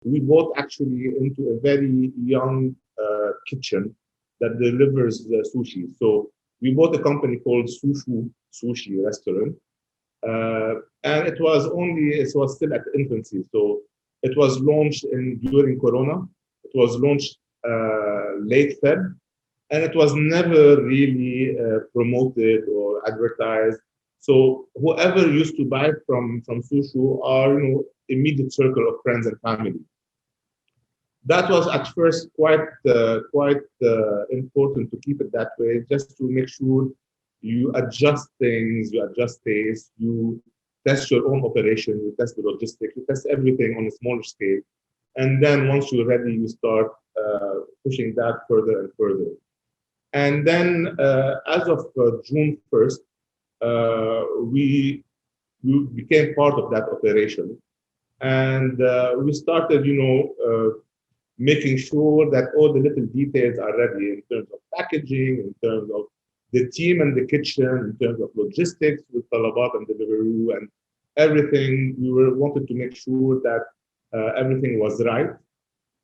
we bought actually into a very young kitchen that delivers the sushi. So we bought a company called Sushu Sushi restaurant, uh, and it was still at infancy. So it was launched during Corona. It was launched late Feb, and it was never really promoted or advertised. So whoever used to buy from Sushu are immediate circle of friends and family. That was at first quite important to keep it that way, just to make sure you adjust things, you adjust taste, you test your own operation, you test the logistics, you test everything on a smaller scale, and then once you're ready, you start pushing that further and further. And then, as of June 1st, we became part of that operation, and we started, making sure that all the little details are ready in terms of packaging, in terms of the team and the kitchen, in terms of logistics with Talabat and Deliveroo and everything. Wanted to make sure that everything was right.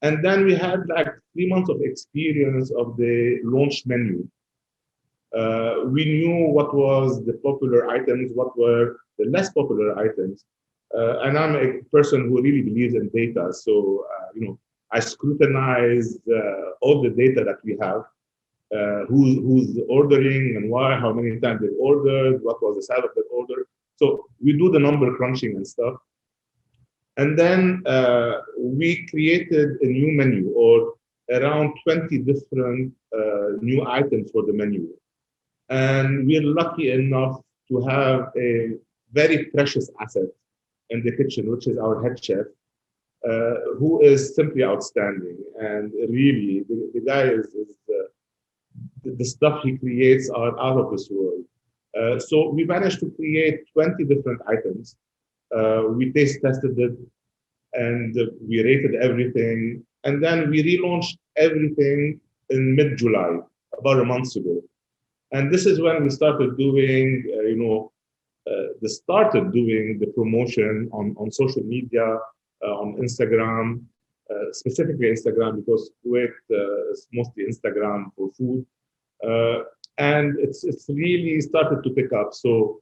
And then we had like 3 months of experience of the launch menu. We knew what was the popular items, what were the less popular items. And I'm a person who really believes in data. So, I scrutinize all the data that we have, who's ordering and why, how many times they ordered, what was the size of the order. So we do the number crunching and stuff. And then we created a new menu, or around 20 different new items for the menu. And we're lucky enough to have a very precious asset in the kitchen, which is our head chef, who is simply outstanding. And really, the guy the stuff he creates are out of this world. So we managed to create 20 different items. We taste tested it, and we rated everything. And then we relaunched everything in mid-July, about a month ago. And this is when we started doing, doing the promotion on social media, on Instagram, specifically Instagram, because Kuwait is mostly Instagram for food. And it's really started to pick up. So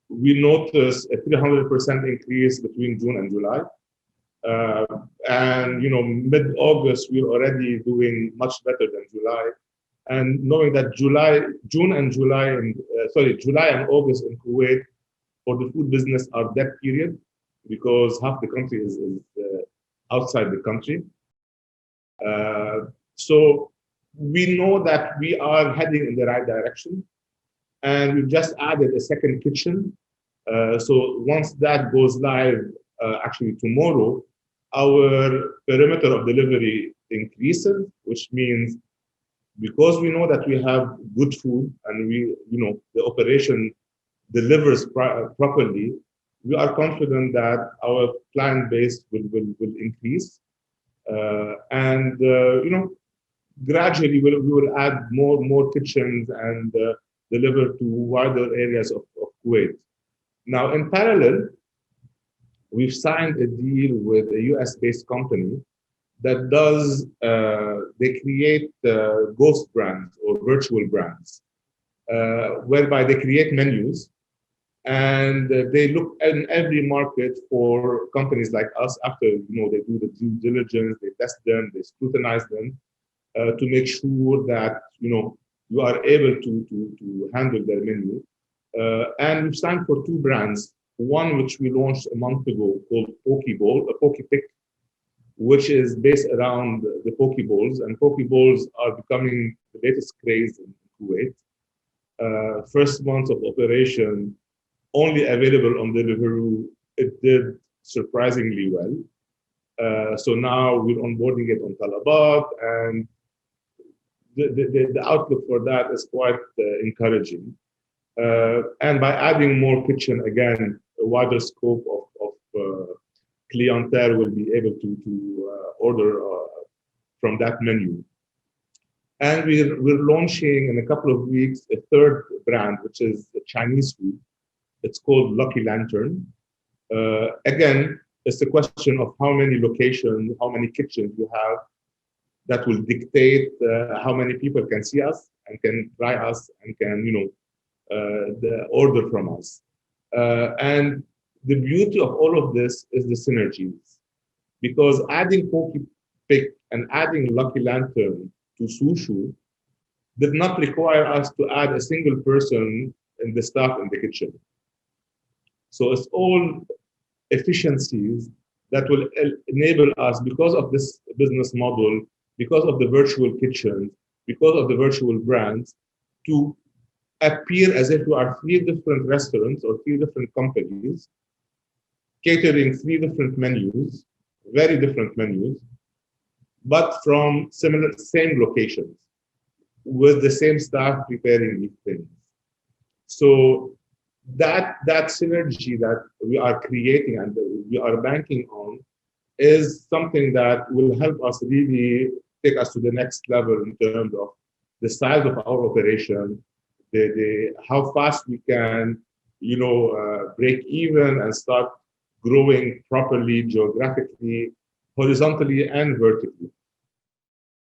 we noticed a 300% increase between June and July. And mid-August, we're already doing much better than July. And knowing that July and August in Kuwait for the food business are dead period, because half the country is outside the country. So we know that we are heading in the right direction, and we've just added a second kitchen. So once that goes live, actually tomorrow, our perimeter of delivery increases, which means because we know that we have good food and the operation delivers properly, we are confident that our client base will increase. And gradually we will add more kitchens and deliver to wider areas of Kuwait. Now, in parallel, we've signed a deal with a US-based company that does, they create ghost brands or virtual brands, whereby they create menus, and they look in every market for companies like us. After they do the due diligence, they test them, they scrutinize them, to make sure that you are able to handle their menu. And we've signed for two brands. One which we launched a month ago called Poké Pick, which is based around the Poke Bowls, and Poke Bowls are becoming the latest craze in Kuwait. First month of operation, only available on Deliveroo, it did surprisingly well. So now we're onboarding it on Talabat, and the outlook for that is quite encouraging. And by adding more kitchen, again, a wider scope of clientele will be able to order from that menu. And we're launching in a couple of weeks a third brand, which is Chinese food. It's called Lucky Lantern. Again, It's a question of how many locations, how many kitchens you have that will dictate how many people can see us and can try us and can, order from us. And the beauty of all of this is the synergies, because adding Poké Pick and adding Lucky Lantern to Sushu did not require us to add a single person in the staff in the kitchen. So it's all efficiencies that will enable us, because of this business model, because of the virtual kitchens, because of the virtual brands, to appear as if we are three different restaurants or three different companies catering three different menus, very different menus, but from same locations with the same staff preparing these things. So that synergy that we are creating and we are banking on is something that will help us really take us to the next level in terms of the size of our operation, the how fast we can, break even and start growing properly geographically, horizontally and vertically.